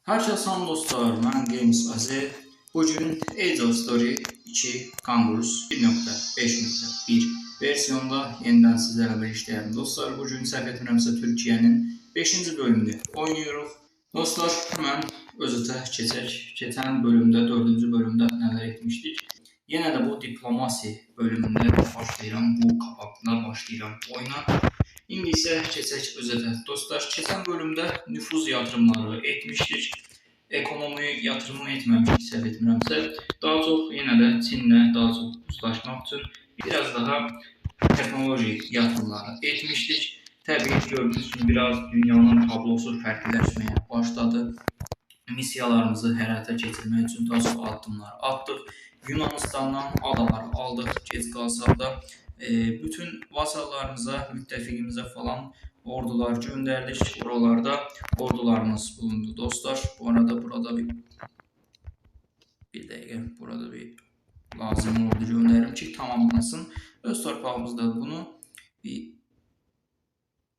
Herkese salam dostlar, mən Games Aze. Bugün Age of Story 2 Kangarus 1.5.1 versiyonda yeniden sizlerle birlikteyim. Dostlar, bugün səhv etmirəmsə Türkiye'nin 5. bölümünü oynuyoruz. Dostlar, hemen özətə keçək. Keçən bölümdə, 4. bölümdə nələr etmişdik? Yenə də bu diplomasi bölümündə başlayıram, bu kapakla başlayıram oyuna. İndi isə keçək özətə. Dostlar, keçən bölümdə nüfuz yatırımları etmişdik. Ekonomi yatırımı etməmişdik, səhv etmirəmsə. Daha çox yenə də Çinlə daha çox uzlaşmaq üçün biraz daha texnoloji yatırımları etmişdik. Təbii ki, gördüyünüz kimi biraz dünyanın tablosu fərqləşməyə başladı. Missiyalarımızı həyata keçirmək üçün daha çox addımlar atdıq. Yunanistandan adaları aldıq, gec qalsaq da. Bütün vasallarımıza, müttəfiqimizə falan ordular göndərdik. Oralarda ordularımız bulundu dostlar. Bu arada burada bir dəqiqə, burada bir lazım ordu göndərim ki, tamamlansın. Öz torpağımızda bunu bir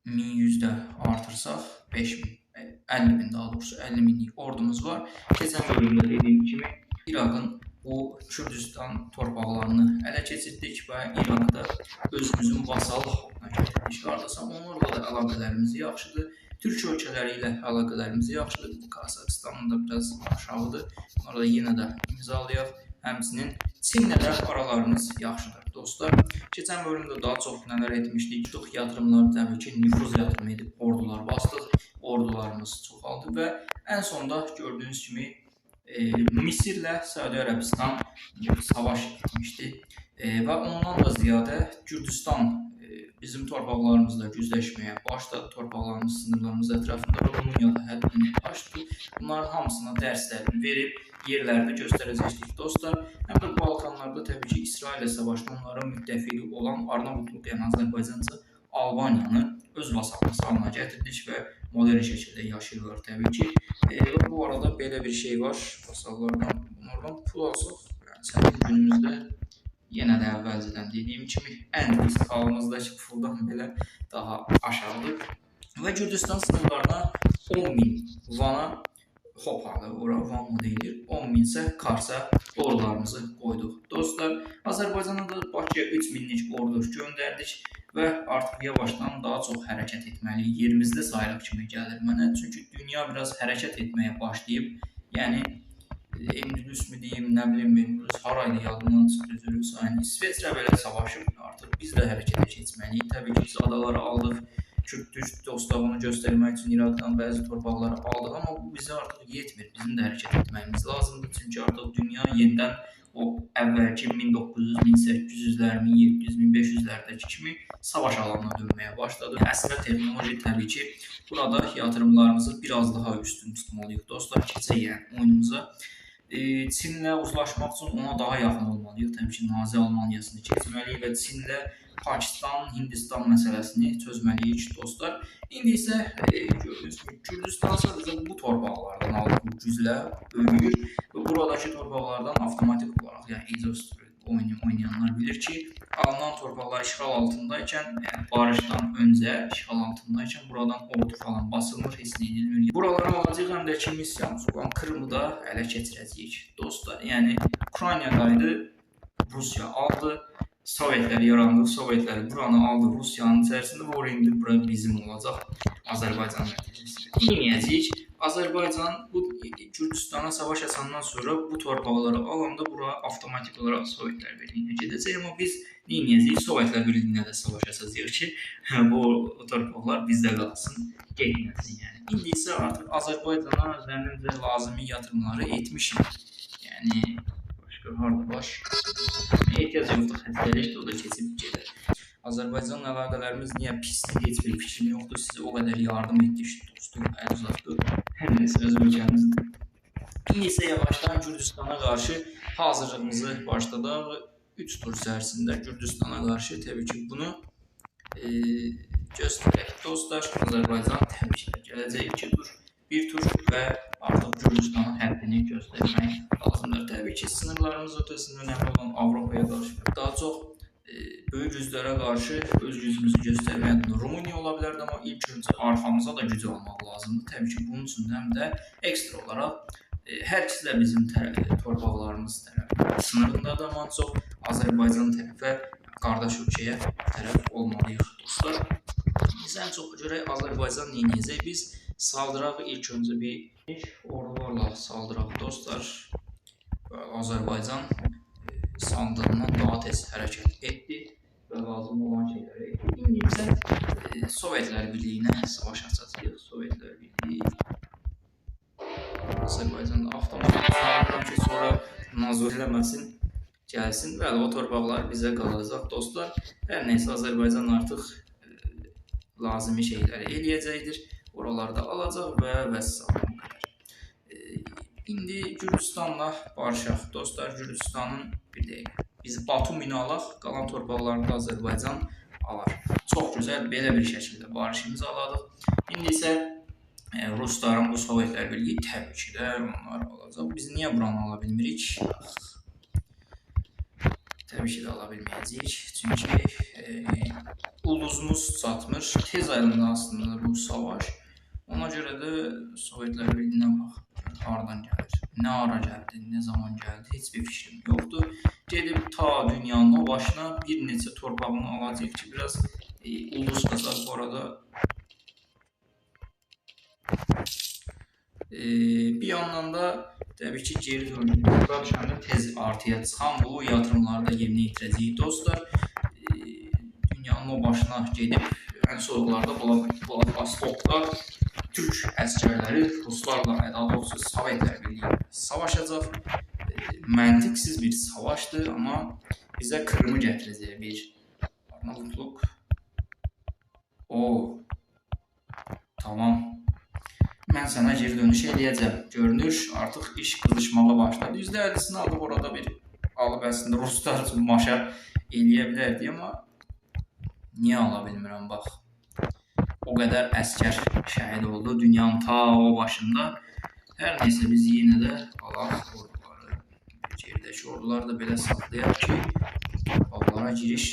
1100'də artırsaq 5000, 50.000 daha doğrusu 50.000'lik ordumuz var. Keçən bölümdə dediyim kimi İraqın bu Kürdistan torpaqlarını ələ keçirdik və İraqda özümüzün vasal halına gətirdik. Qardaşlar, onlarla da əlaqələrimiz yaxşıdır. Türk ölkələri ilə əlaqələrimiz yaxşıdır. Bu Qazaxıstanın da biraz aşağıdır. Bunları da yenə də imzalayaq. Həmçinin Çinlə də aralarımız yaxşıdır dostlar. Keçən bölümdə daha çox nələr etmişdik? Çox yatırımlar, təbii ki, nüfuz yatırımı edib ordular bastıq. Ordularımız çoxaldı və ən sonda gördüyünüz kimi Misirlə Səudi Ərəbistan savaş etmişdi və ondan da ziyadə Kürdistan bizim torpaqlarımızla güzləşməyə başladı. Torpaqlarımız, sınırlarımız ətrafında Rumuniyada həddini aşdı. Bunların hamısına dərslərini verib yerlərdə göstərəcəkdik dostlar. Həm də Balkanlarda təbii ki, İsraillə savaşda onların müttəfiqi olan Arnavutluk, yəni Azərbaycanca Albaniyanı öz vasalımız halına gətirdik və modern şəkildə yaşayırlar təbii ki. Bu arada belə bir şey var. Vasallardan bunlardan pul alsaq, yəni günümüzdə yenə də əvvəlcədən dediyim kimi ən pis halımızdakı puldan belə daha aşağıdır. Və Gürcistan sınırlarına 10.000 vana hopalı, ora van mı deyilir, 10.000 isə Karsa ordularımızı qoyduq. Dostlar, Azərbaycana da Bakıya 3000'lik ordu göndərdik və artıq yavaşdan daha çox hərəkət etməliyik. Yerimizdə sayılıq kimi gəlir mənə. Çünki dünya biraz hərəkət etməyə başlayıb. Yəni Endülüs mü deyim, nə bilim, Endülüs haraydı yadımdan çıxdı. Yəni İsveçrə belə savaşıb, artıq biz də hərəkətə keçməliyik. Təbii ki, biz adaları aldıq. Kürt dostluğunu göstərmək üçün İraqdan bəzi torpaqları aldıq, amma bu bizə artıq yetmir. Bizim də hərəkət etməyimiz lazımdır. Çünki artıq dünya yenidən o əvvəlki 1900, 1800'lər, 1700, 1500'lərdəki kimi savaş alanına dönməyə başladı. Əslində texnoloji təbii ki, burada yatırımlarımızı biraz daha üstün tutmalıyıq. Dostlar, keçək yəni oyunumuza. Çinlə uzlaşmaq üçün ona daha yaxın olmalıyıq. Təbii ki, Nazi Almaniyasını keçməliyik və Çinlə Pakistan, Hindistan məsələsini çözməliyik dostlar. İndi isə gördüyünüz kimi Kürdistan sadəcə bu torpaqlardan aldığı güclə böyüyür və buradakı torpaqlardan avtomatik olaraq, yəni Age of Story oynayanlar bilir ki, alınan torpaqlar işğal altındaykən, yəni barışdan öncə işğal altındaykən buradan ordu falan basılmır, heç nə edilmir. Buraları alacaq, həm də ki, missiyamız olan Krımı da ələ keçirəcəyik dostlar. Yəni Ukraynadaydı, Rusiya aldı. Sovetlər yarandı, Sovetlər buranı aldı Rusiyanın içərisində və oraya indi bura bizim olacaq Azərbaycan nəticəsində. Neynəyəcəyik? Azərbaycan bu Kürdistana savaş açandan sonra bu torpaqları alanda bura avtomatik olaraq Sovetlər Birliyinə gedəcək, amma biz neynəyəcəyik? Sovetlər Birliyinə də savaş açacağıq ki, bu torpaqlar bizdə qalsın, getməsin yəni. İndi isə artıq Azərbaycana özlərimizə lazımi yatırımları etmişik. Yəni harda var? Ehtiyac yoxdur, xəstəlikdir, o da keçib gedir. Azərbaycanla əlaqələrimiz niyə pisdir, heç bir fikrim yoxdur. Sizə o qədər yardım etdik, dostum, əl uzatdı. Hər nəsə öz ölkəmizdir. İndi isə yavaşdan Gürcistana qarşı hazırlığımızı başladıq. 3 tur içərisində Gürcistana qarşı təbii ki, bunu göstərək. Dostlar, Azərbaycan təbii ki, gələcək 2 tur, 1 tur və artıq Gürcistanın həddini göstərmək lazımdır. Təbii ki, sınırlarımız ötəsində önəmli olan Avropaya qarşı daha çox Böyük güclərə qarşı öz gücümüzü göstərməyən Rumıniya ola bilərdi, amma ilk öncə arxamıza da güc almaq lazımdır. Təbii ki, bunun üçün həm də ekstra olaraq hər ikisi də bizim torpaqlarımız sınırındadır, amma çox Azərbaycan tərəfə, qardaş ölkəyə tərəf olmalıyıq dostlar. Biz ən çox görək Azərbaycan nə edəcək? Biz saldıraq ilk öncə bir ordularla saldıraq dostlar. Azərbaycan sandığından daha tez hərəkət etdi və lazım olan şeyləri etdi. İndi bizə Sovetlər Birliyinə savaş açacağıq. Sovetlər Birliyi Azərbaycanda avtomatik saldırıdan ki, sonra nazir eləməsin, gəlsin. Bəli, o torpaqlar bizə qalacaq dostlar. Hər neysə Azərbaycan artıq lazımi şeyləri eləyəcəkdir. Oralarda alacaq və vəssalam. İndi Gürcüstanla barışaq dostlar. Gürcüstanın bir dəqiqə. Biz Batumini alaq, qalan torpaqlarını da Azərbaycan alar. Çox gözəl belə bir şəkildə barış imzaladıq. İndi isə Rusların bu Sovetlər Birliyi təbii ki də onlar alacaq. Biz niyə buranı ala bilmirik? Təbii ki də ala bilməyəcəyik. Çünki ulduzumuz çatmır. Tez ayında aslında bu savaş. Ona görə də Sovetlər Birliyinə bax. Hardan gəlir, nə ara gəldi, nə zaman gəldi, heç bir fikrim yoxdur. Gedib ta dünyanın o başına bir neçə torpağını alacaq ki, biraz ulduz qazaq bu arada. Bir yandan da təbii ki, geri dönüşdə düşəndə tez artıya çıxan bu yatırımları da yerinə yetirəcəyik dostlar. Dünyanın o başına gedib ən soğuqlarda Vladivostokda Türk əskərləri Ruslarla, daha doğrusu Sovetlər Birliyi savaşacaq. Məntiqsiz bir savaşdır, amma bizə Krımı gətirəcək bir Arnavutluk. Tamam. Mən sənə geri dönüş eləyəcəm. Görünür, artıq iş qızışmağa başladı. %50'sini alıb orada bir alıb əslində Ruslar üçün maşa eləyə bilərdi, amma niyə ala bilmirəm, bax. O qədər əskər şəhid oldu dünyanın ta o başında. Hər neysə biz yenə də alaq orduları. Gerdəki orduları da belə saxlayaq ki, torpaqlara giriş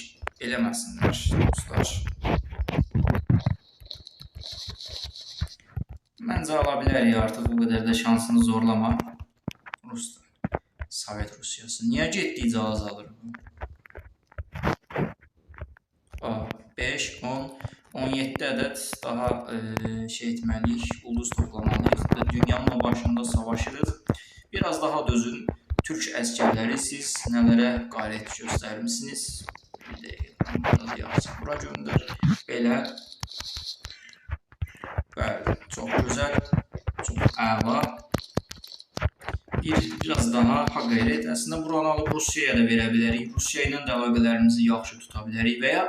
eləməsinlər dostlar. Məncə ala bilərik artıq, bu qədər də şansını zorlama. Sovet Rusiyası niyə getdikcə azalır? 5, 10, 17 ədəd daha etməliyik, ulduz toplamalıyıq. Dünyanın o başında savaşırıq. Biraz daha dözün. Türk əskərləri siz nələrə qayrət göstərmişsiniz? Burada yazıq, bura göndər. Belə. Bəli, çox gözəl, çox əla. Biraz daha qayrət. Əslində buranı alıb Rusiyaya da verə bilərik. Rusiya ilə də əlaqələrimizi yaxşı tuta bilərik və ya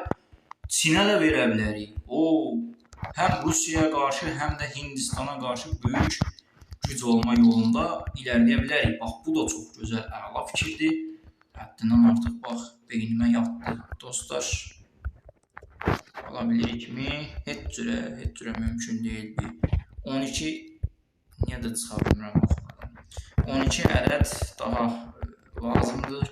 Çinə də verə bilərik. Həm Rusiyaya qarşı, həm də Hindistana qarşı böyük güc olma yolunda ilərləyə bilərik. Bax, bu da çox gözəl, əla fikirdir. Həddindən artıq, bax, beynimə yatdı. Dostlar, ala bilirikmi? Heç cürə mümkün deyil. 12, niyə də çıxa bilmirəm, bax. 12 ədəd daha lazımdır.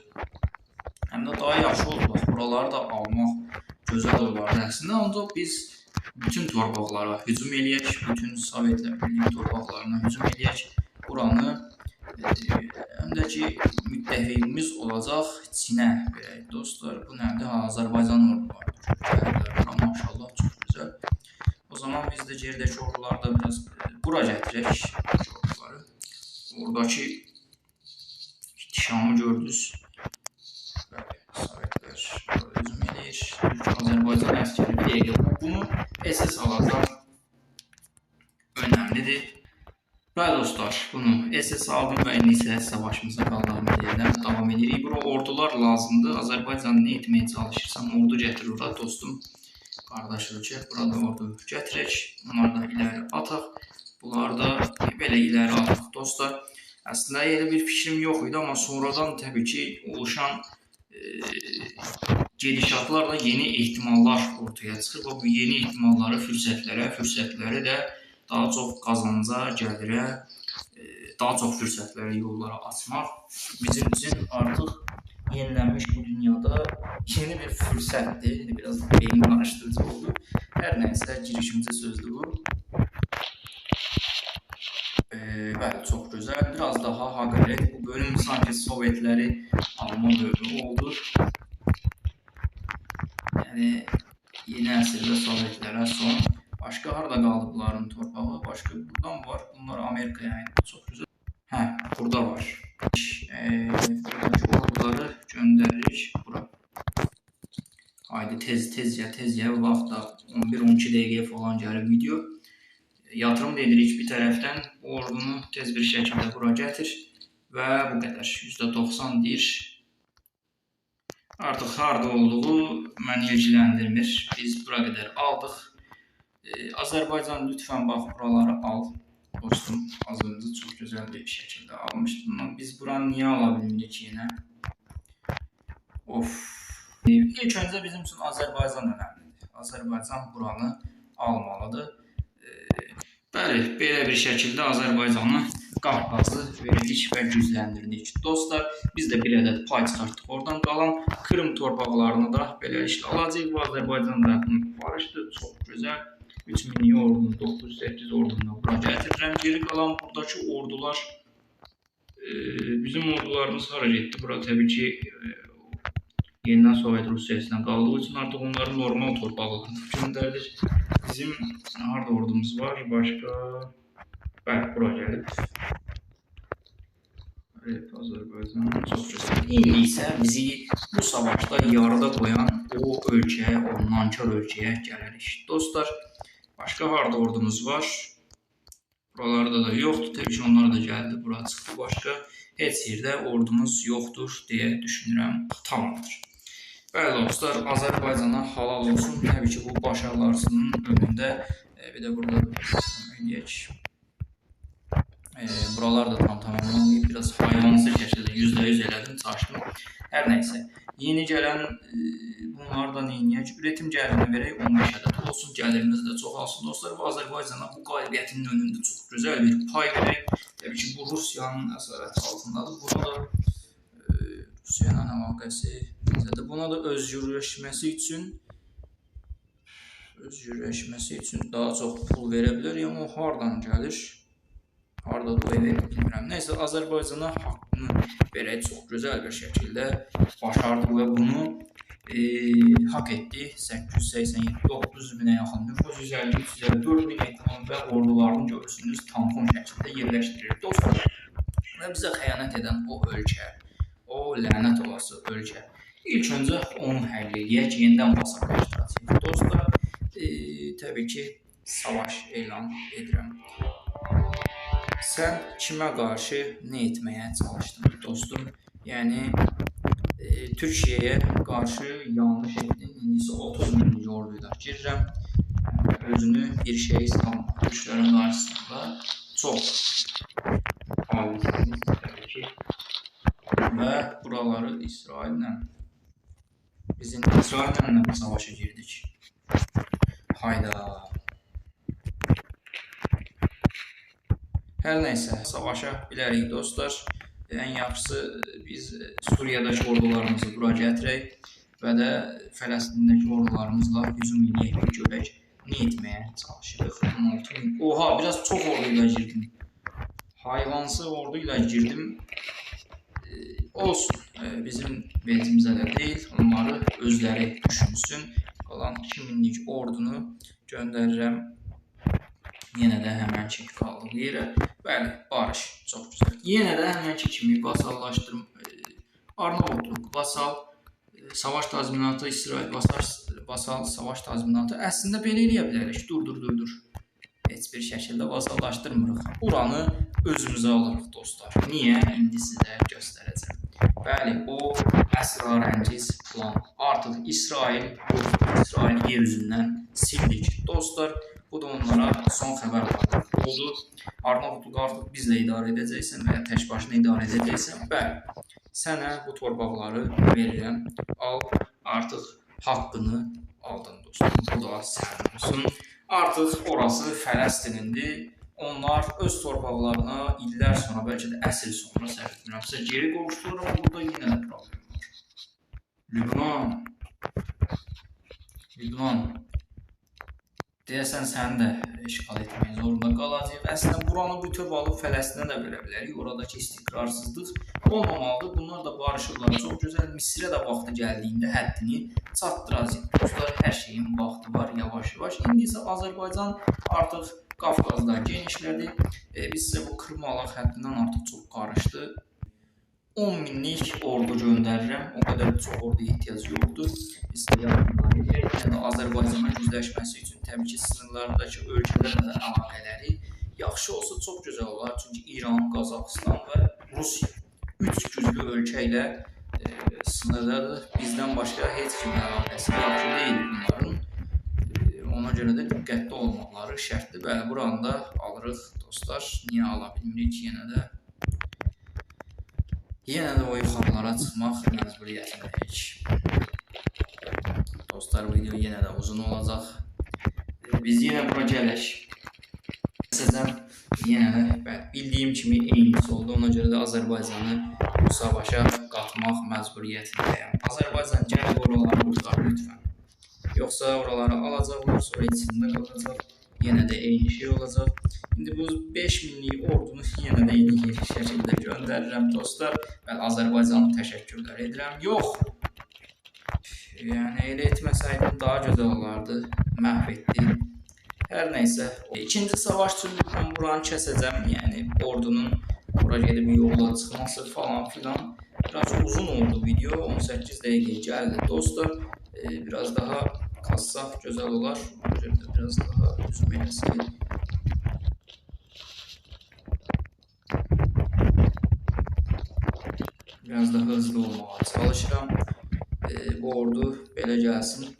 Həm də daha yaxşı olur, bax, buraları da almaq gözəl olardı əslində, ancaq biz bütün torpaqlara hücum eləyək, bütün Sovetlər Birliyi torpaqlarına hücum eləyək. Buranı həm də ki, müttəfiqimiz olacaq Çinə verək dostlar. Bu nədir? Azərbaycan ordularıdır. Bura maşallah çox gözəl. O zaman biz də geridəki ordularda biraz bura gətirək orduları. Oradakı ihtişamı gördünüz. Sovetlər hücum eləyir. Azərbaycan əskəri bir dəqiqə. Bunu SS alacaq. Önəmlidir. Bəli dostlar, bunu SS aldım və indi isə savaşımıza qaldığımız yerdən davam edirik. Bura ordular lazımdır. Azərbaycan nə etməyə çalışırsam ordu gətirir ora dostum. Qardaş ölkə. Burada ordu gətirək. Bunları da iləri ataq. Bunları da belə iləri ataq dostlar. Əslində elə bir fikrim yox idi, amma sonradan təbii ki oluşan gedişatlarla yeni ehtimallar ortaya çıxır və bu yeni ehtimalları, fürsətləri də daha çox qazanca, gəlirə, daha çox fürsətləri, yollara açmaq bizim üçün artıq yenilenmiş bu dünyada yeni bir fırsatdı. Biraz beyin karıştırıcı oldu. Her neyse girişimci sözdü bu. Bəli, çox gözəl. Biraz daha haqarət. Bu bölüm sanki Sovetləri alma bölümü oldu. Yəni yeni əsrdə Sovetlərə son. Başqa harda qaldı bunların torpağı? Başqa buradan var. Bunlar Amerikaya aiddir. Çox gözəl. Hə, burada var. Buradakı orduları göndəririk bura. Haydi tezcə vaxt da 11-12 dəqiqəyə falan gəlir video. Yatırım da edirik bir tərəfdən. Ordunu tez bir şəkildə bura gətir və bu qədər. %90 deyir. Artıq harda olduğu məni ilgiləndirmir. Biz bura qədər aldıq. Azərbaycan lütfən bax buraları al. Dostum, az öncə çox gözəl bir şəkildə almışdım. Biz buranı niyə ala bilmirik yenə? Of. İlk öncə bizim üçün Azərbaycan önəmlidir. Azərbaycan buranı almalıdır. Bəli, belə bir şəkildə Azərbaycanı Qafqazı verdik və gücləndirdik. Dostlar, biz də bir ədəd pay çıxartdıq. Oradan qalan Krım torpaqlarını da beləliklə alacaq. Bu Azərbaycan rəhbərinin barışdır, çox gözəl. 3000 ordunu, 908 ordunu bura gətirirəm. Geri qalan buradakı ordular, bizim ordularımız hara getdi? Bura təbii ki, yenidən Sovet Rusiyasından qaldığı üçün artıq onların normal torpaqlarını göndərdik. Bizim harda ordumuz var? Başqa... Bəli, bura gəlib. Azərbaycan çox gözəl. İndi isə bizi bu savaşda yarıda qoyan o ölkəyə, o nankar ölkəyə gələrik. Dostlar, başqa harda ordumuz var? Buralarda da yoxdur. Təbii ki, onlar da gəldi, bura çıxdı. Başqa heç yerdə ordumuz yoxdur deyə düşünürəm. Tamamdır. Bəli dostlar, Azərbaycana halal olsun. Təbii ki, bu başarılarının önündə bir də burada eləyək. Buralar da tam tamamlanmayıb. Biraz hayvansız şəkildə %100 elədim, çalışdım. Hər nəysə. Yeni gələn bunlardan eləyək. Üretim gəlirini verək 15 ədəd olsun. Gəlirimiz də çoxalsın dostlar. Bu Azərbaycana bu qalibiyyətinin önündə çox gözəl bir pay verək. Təbii ki, bu Rusiyanın əsarəti altındadır. Buna da Rusiyanın əlaqəsi necədir? Buna da özgürləşməsi üçün daha çox pul verə bilər. Yəni o hardan gəlir? Harada da bilmirəm. Nəysə, Azərbaycana haqqını verək çox gözəl bir şəkildə başardı və bunu haqq etdi. 887-900 minə yaxın nüfuz, 153-4 min ekran və ordularını görürsünüz tampon şəkildə yerləşdirir. Dostlar, və bizə xəyanət edən o ölkə, o lənət olası ölkə. İlk öncə onu həll edək, yenidən basaqlaşdıracaq. Dostlar, təbii ki, savaş elan edirəm. Sən kimə qarşı nə etməyə çalışdın dostum? Yəni, Türkiyəyə qarşı yanlış etdin. İndisi 30 minlik orduyla girirəm. Özünü bir şey sanma. Türklərin qarşısında çox ailəsiniz təbii ki. Və buraları İsraillə, bizim İsraillə bu savaşa girdik. Hayda. Hər nəysə, savaşa bilərik dostlar. Ən yaxşısı biz Suriyadakı ordularımızı bura gətirək və də Fələstindəki ordularımızla hücum eləyək, görək, nə etməyə çalışırıq. 16 min. Oha, biraz çox orduyla girdim. Hayvansı orduyla girdim. Olsun, bizim vecimizə də deyil, onları özləri düşünsün. Qalan 2000'lik ordunu göndərirəm. Yenə də həmənki qaldıq yerə. Bəli, barış, çox güzel. Yenə də həmənki kimi vasallaşdırım. Arnavutluk, vasal, savaş tazminatı, İsrail, vasal, savaş tazminatı. Əslində belə eləyə bilərik. Dur. Heç bir şəkildə vasallaşdırmırıq. Buranı özümüzə alırıq dostlar. Niyə? İndi sizə göstərəcəm. Bəli, o əsrarəngiz plan. Artıq İsrail yer üzündən sildik dostlar. Bu da onlara son xəbər oldu. Arnavutluk artıq bizlə idarə edəcəksən və ya tək başına idarə edəcəksən. Bəli, sənə bu torpaqları verirəm. Al, artıq haqqını aldın dostum. Bu da sənin olsun. Artıq orası Fələstinindir. Onlar öz torpaqlarına illər sonra, bəlkə də əsr sonra səhv etmirəmsə geri qovuşdurur, amma burada yenə də problem var. Lübnan. Deyəsən səni də işğal etmək zorunda qalacaq. Əslində buranı bütöv alıb Fələstinə də verə bilərik. Oradakı istiqrarsızlıq olmamalıdır. Bunlar da barışırlar. Çox gözəl. Misirə də vaxtı gəldiyində həddini çatdıracaq. Dostlar, hər şeyin vaxtı var, yavaş-yavaş. İndi isə Azərbaycan artıq Qafqazda genişlədi. Biz sizə bu Kırmalaq həddindən artıq çox qarışdı. 10 minlik ordu göndərirəm. O qədər çox orduya ehtiyac yoxdur. Biz də yardımlar edək. Yəni Azərbaycanın gücləşməsi üçün təbii ki, sınırlarındakı ölkələrlə əlaqələri yaxşı olsa çox gözəl olar. Çünki İran, Qazaxıstan və Rusiya 3 güclü ölkə ilə sınırdadır. Bizdən başqa heç kimin əlaqəsi yaxşı deyil bunların. Ona görə də diqqətli olmaları şərtdir. Bəli, buranı da alırıq dostlar. Niyə ala bilmirik? Yenə də o yuxarılara çıxmaq məcburiyyətindəyik. Dostlar, video yenə də uzun olacaq. Biz yenə bura gələk. Sizdən yenə də bildiyim kimi eynisi oldu. Ona görə də Azərbaycanı bu savaşa qatmaq məcburiyyətindəyəm. Azərbaycan gəlib oraları qurtar lütfən. Yoxsa oraları alacaqlar, sonra içində qalacaq. Yenə də eyni şey olacaq. İndi bu 5 minlik ordunu yenə də eyni şəkildə göndərirəm dostlar. Mən Azərbaycana təşəkkürlər edirəm. Yox. Yəni elə etməsəydim daha gözəl olardı. Məhv etdi. Hər nəysə. İkinci savaş üçün mən buranı kəsəcəm. Yəni ordunun bura gedib yola çıxması falan filan. Biraz uzun oldu video. 18 dəqiqə gəldi dostlar. Biraz daha qassaq gözəl olar. Ona görə də biraz daha uzun eləsək. Biraz daha hızlı olmağa çalışıram. Bu ordu belə gəlsin.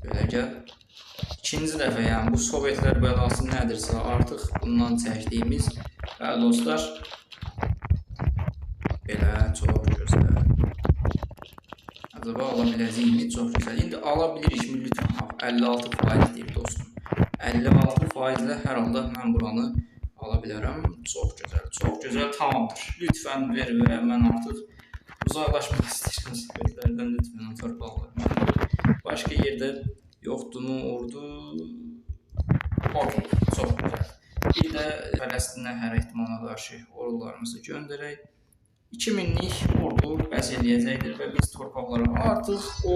Belə gəl. İkinci dəfə yəni bu Sovetlər bəlası nədirsə artıq bundan çəkdiyimiz. Bəli dostlar. Belə çox gözəl. Acaba ala biləcəyimi? Çox gözəl. İndi ala bilirikmi? Lütfən 56% deyib dostum. 56% ilə hər halda mən buranı ala bilərəm. Çox gözəl, çox gözəl, tamamdır. Lütfən ver və mən artıq uzaqlaşmaq istəyirəm Sovetlərdən. Lütfən torpaqlarım. Başqa yerdə yoxdurmu ordu? Okey, çox gözəl. Bir də Fələstinə hər ehtimala qarşı ordularımızı göndərək. 2000'lik ordu bəs eləyəcəkdir və biz torpaqlara artıq o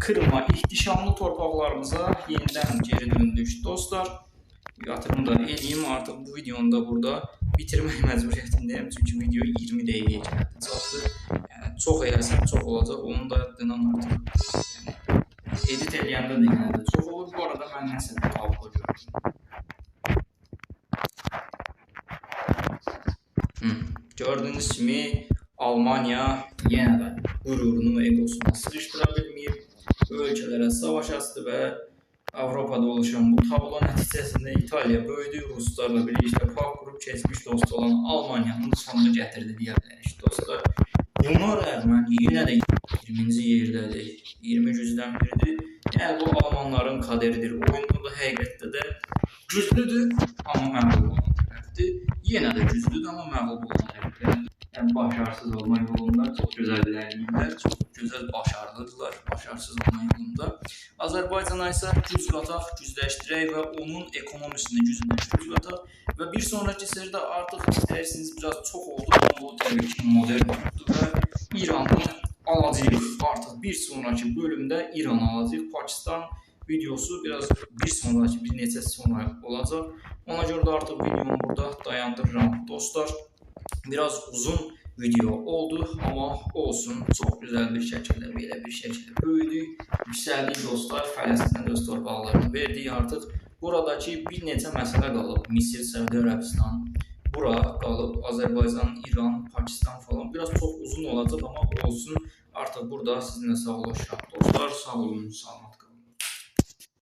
Kırma, ihtişamlı torpaqlarımıza yenidən geri döndük dostlar. Yatırım da eləyim, artıq bu videonu da burada bitirmək məcburiyyətindəyəm. Çünki video 20 dəqiqəyə gəldi, çatdı. Yəni, çox eləsəm çox olacaq, onun da adından artıq. Yəni, edit eləyəndə də yenə də çox olur. Bu arada mən nəsə bir tablo gördüm. Gördüyünüz kimi Almanya yenə də qürurunu və egosunu sığışdıra bilməyib. Ölkələrə savaş açdı və Avropada oluşan bu tablo nəticəsində İtaliya böyüdü, Ruslarla birlikdə park qrup keçmiş dostu olan Almaniyanın sonunu gətirdi deyə bilərik dostlar. Buna rəğmən yenə də 20-ci yerdədir, 20 gücdən biridir. Yəni bu Almanların kaderidir. Oyunda da həqiqətdə də güclüdür, amma məğlub olan tərəfdir. Yenə də güclüdür, amma məğlub olan tərəfdir. Yəni başarısız olma yolunda çox gözəl ilerləyirlər, çox gözəl başarılıdırlar başarısız olma yolunda. Azərbaycana isə güc qataq, gücləşdirək və onun ekonomisini gücünü güc qataq və bir sonraki seride artıq istəyirsiniz biraz çox oldu, amma o təbii ki modern oldu və İranı alacağıq. Artıq bir sonraki bölümdə İranı alacağıq. Pakistan videosu biraz bir sonraki bir neçə sonra olacaq. Ona görə də artıq videomu burada dayandırıram dostlar. Biraz uzun video oldu, amma olsun, çox gözəl bir şəkildə, belə bir şəkildə böyüdük, yüksəldik dostlar, Fələstinə öz torpaqlarını verdik artıq. Buradakı bir neçə məsələ qalıb, Misir, Səudi Ərəbistan, bura qalıb, Azərbaycan, İran, Pakistan falan, biraz çox uzun olacaq, amma olsun, artıq burada sizinlə sağlaşaq dostlar, sağ olun, sağ olun.